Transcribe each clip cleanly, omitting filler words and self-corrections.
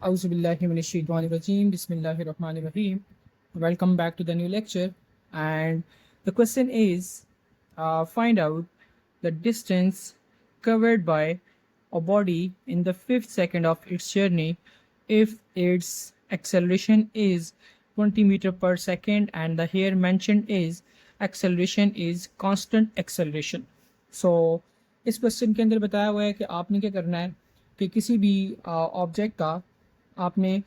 Auzubillahiminashaitanirrajim. Bismillahirrahmanirrahim. Welcome back to the new lecture. And the question is find out the distance covered by a body in the fifth second of its journey if its acceleration is 20 meter per second and the here mentioned is acceleration is constant acceleration. So इस question के अंदर बताया हुआ है कि आपने क्या करना है कि किसी भी ऑब्जेक्ट का आपने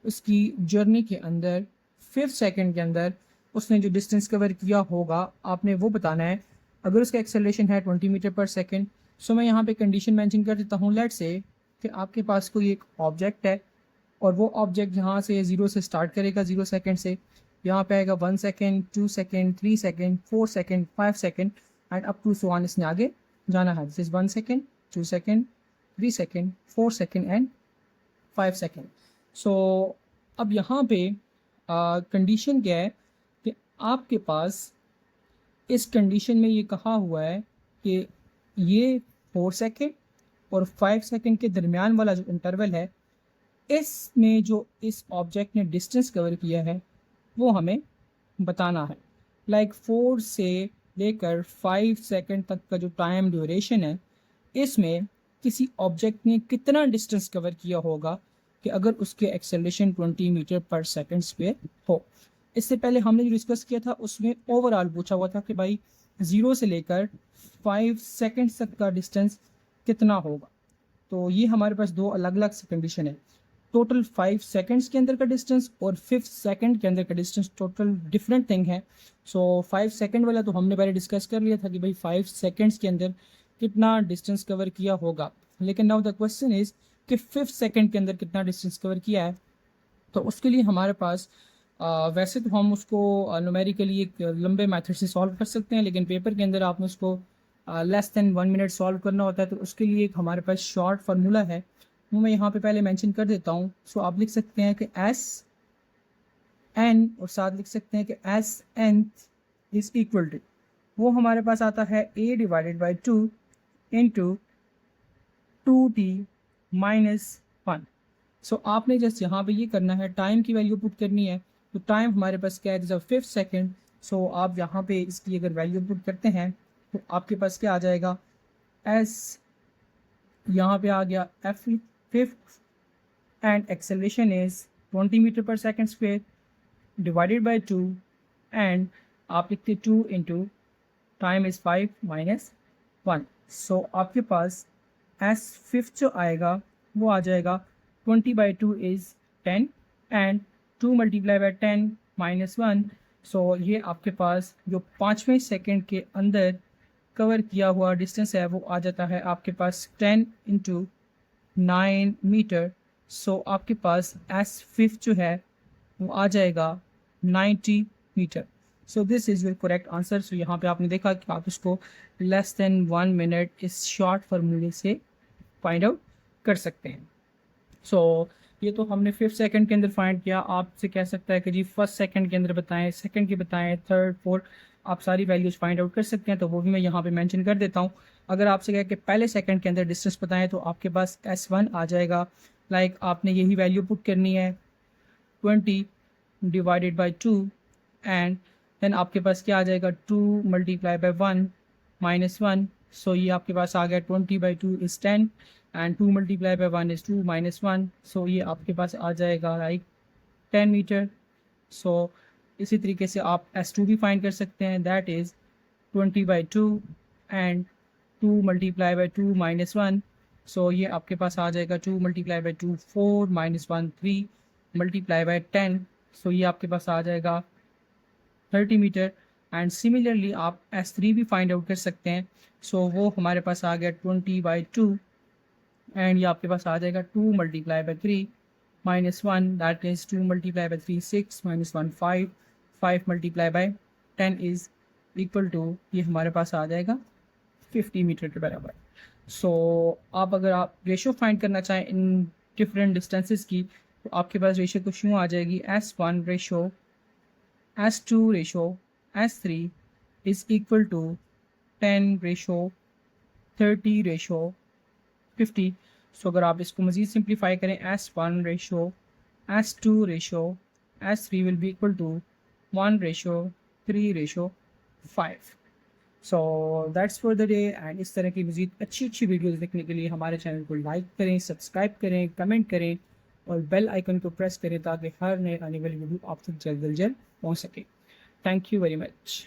उसकी जर्नी के अंदर फिफ्थ सेकंड के अंदर उसने जो डिस्टेंस कवर किया होगा आपने वो बताना है। अगर उसका एक्सेलरेशन है 20 मीटर पर सेकंड, सो मैं यहाँ पे कंडीशन मेंशन कर देता हूँ। लेट्स से कि आपके पास कोई एक ऑब्जेक्ट है और वो ऑब्जेक्ट यहाँ से ज़ीरो से स्टार्ट करेगा, 0 सेकेंड से यहाँ पे आएगा 1 second, 2 second, 3 second, 4 second, 5 second and up to so on इसने आगे जाना है। This is 1 second, 2 second, 3 second, 4 second and 5 second. So अब यहाँ पे कंडीशन क्या है कि आपके पास इस कंडीशन में ये कहा हुआ है कि ये 4 सेकेंड और 5 सेकेंड के दरमियान वाला जो इंटरवल है इसमें जो इस ऑब्जेक्ट ने डिस्टेंस कवर किया है वो हमें बताना है। लाइक 4 से लेकर 5 सेकेंड तक का जो टाइम ड्यूरेशन है इसमें किसी ऑब्जेक्ट ने कितना डिस्टेंस कवर किया होगा कि अगर उसके acceleration 20 metre per second square हो। इससे पहले हमने जो डिस्कस किया था उसमें ओवरऑल पूछा हुआ था कि भाई 0 से लेकर 5 सेकेंड तक का डिस्टेंस कितना होगा। तो ये हमारे पास दो अलग अलग कंडीशन है। टोटल 5 सेकेंड्स के अंदर का डिस्टेंस और 5 सेकेंड के अंदर का डिस्टेंस टोटल डिफरेंट थिंग है। सो 5 सेकेंड वाला तो हमने पहले डिस्कस कर लिया था कि भाई 5 सेकेंड्स के अंदर कितना डिस्टेंस कवर किया होगा, लेकिन नाउ द क्वेश्चन इज़ कि 5 सेकेंड के अंदर कितना डिस्टेंस कवर किया है। तो उसके लिए हमारे पास वैसे तो हम उसको न्यूमेरिकली एक लंबे मेथड से सॉल्व कर सकते हैं, लेकिन पेपर के अंदर आपने उसको लेस देन 1 मिनट सॉल्व करना होता है। तो उसके लिए एक हमारे पास शॉर्ट फार्मूला है, वो मैं यहाँ पे पहले मेंशन कर देता हूँ। सो आप लिख सकते हैं कि एस एन और साथ लिख सकते हैं कि S N is equal to, वो हमारे पास आता है a divided by 2 into 2t minus 1। So आपने जस्ट यहाँ पे ये करना है, टाइम की वैल्यू पुट करनी है। तो टाइम हमारे पास क्या है, जब 5 सेकेंड। सो आप यहाँ पे इसकी अगर वैल्यू पुट करते हैं तो आपके पास क्या आ जाएगा, एस यहाँ पे आ गया F fifth and acceleration is 20 metre per second square divided by 2 and आप लिखते 2 into time is 5 minus 1। So आपके पास एस फिफ्थ जो आएगा वो आ जाएगा 20 by 2 is 10 and 2 multiply by 10 minus 1। सो ये आपके पास जो 5वें सेकेंड के अंदर कवर किया हुआ डिस्टेंस है वो आ जाता है आपके पास 10 इंटू 9 मीटर। सो आपके पास एस फिफ्थ जो है वो आ जाएगा 90 metre. So this is your correct answer. So यहाँ पे आपने देखा कि आप इसको लेस देन 1 मिनट इस शॉर्ट फार्मूले से फाइंड आउट कर सकते हैं। सो ये तो हमने 5 सेकंड के अंदर फाइंड किया। आपसे कह सकता है कि जी फर्स्ट सेकंड के अंदर बताएं, सेकंड के बताएं, थर्ड फोर्थ, आप सारी वैल्यूज़ फाइंड आउट कर सकते हैं। तो वो भी मैं यहाँ पे मेंशन कर देता हूँ। अगर आपसे कहे कि पहले सेकंड के अंदर डिस्टेंस बताएं तो आपके पास S1 आ जाएगा। लाइक आपने यही वैल्यू पुट करनी है 20 डिवाइडेड बाई 2 एंड देन आपके पास क्या आ जाएगा 2 मल्टीप्लाई बाई 1 माइनस 1। सो ये आपके पास आ गया 20 by 2 is 10 and 2 multiply by 1 is 2 minus 1। सो ये आपके पास आ जाएगा लाइक 10 मीटर। सो इसी तरीके से आप S2 भी फाइंड कर सकते हैं, that is 20 by 2 and 2 multiply by 2 minus 1। सो ये आपके पास आ जाएगा 2 multiply by 2 4 minus 1 3 multiply by 10। सो ये आपके पास आ जाएगा 30 मीटर। एंड सिमिलरली आप S3 भी फाइंड आउट कर सकते हैं। सो वो हमारे पास आ गया 20 बाई 2 एंड ये आपके पास आ जाएगा 2 multiply by 3 minus 1, that is 2 multiply by 3 6 minus 1 5 5 multiply by 10 is equal to, ये हमारे पास आ जाएगा 50 मीटर के बराबर। सो आप अगर आप रेशो फाइंड करना चाहें इन डिफरेंट डिस्टेंसेस की तो आपके पास रेशो कुछ यूँ आ जाएगी, S1 ratio S2 ratio S3 is equal to 10 ratio 30 ratio 50। So अगर आप इसको मज़ीद सिंप्लीफाई करें, S1 ratio S2 ratio S3 will be equal to 1 ratio 3 ratio 5। So that's for the day. And इस तरह की मज़ीद अच्छी अच्छी वीडियोज़ देखने के लिए हमारे चैनल को लाइक करें, सब्सक्राइब करें, कमेंट करें और बेल आइकन को प्रेस करें ताकि हर नए आने वाली वीडियो आप तक जल्द अज जल्द पहुँच सके। Thank you very much.